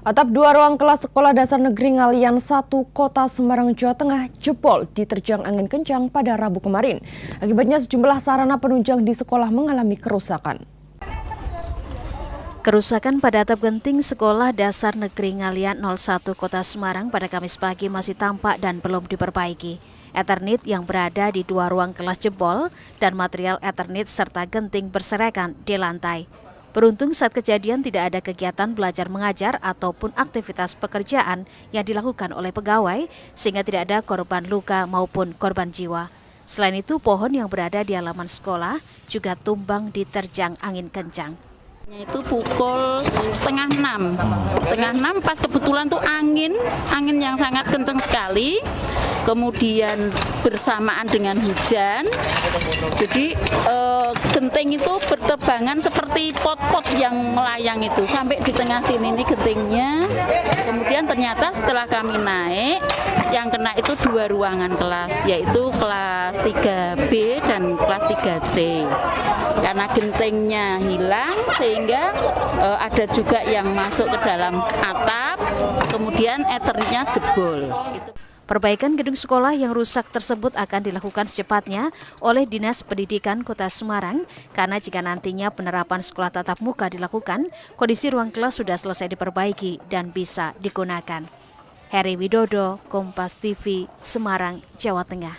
Atap dua ruang kelas Sekolah Dasar Negeri Ngalian 1 Kota Semarang, Jawa Tengah jebol diterjang angin kencang pada Rabu kemarin. Akibatnya sejumlah sarana penunjang di sekolah mengalami kerusakan. Kerusakan pada atap genting Sekolah Dasar Negeri Ngalian 01 Kota Semarang pada Kamis pagi masih tampak dan belum diperbaiki. Eternit yang berada di dua ruang kelas jebol dan material Eternit serta genting berserakan di lantai. Beruntung saat kejadian tidak ada kegiatan belajar mengajar ataupun aktivitas pekerjaan yang dilakukan oleh pegawai sehingga tidak ada korban luka maupun korban jiwa. Selain itu, pohon yang berada di halaman sekolah juga tumbang diterjang angin kencang. Itu pukul setengah 6 pas kebetulan tuh angin yang sangat kencang sekali, kemudian bersamaan dengan hujan. Jadi genting itu bertebangan seperti pot-pot yang melayang itu sampai di tengah sini ini gentingnya. Kemudian ternyata setelah kami naik, yang kena itu dua ruangan kelas, yaitu kelas 3B dan kelas 3C. Karena gentingnya hilang sehingga ada juga yang masuk ke dalam atap, kemudian Ethernitnya jebol. Perbaikan gedung sekolah yang rusak tersebut akan dilakukan secepatnya oleh Dinas Pendidikan Kota Semarang karena jika nantinya penerapan sekolah tatap muka dilakukan, kondisi ruang kelas sudah selesai diperbaiki dan bisa digunakan. Heri Widodo, Kompas TV, Semarang, Jawa Tengah.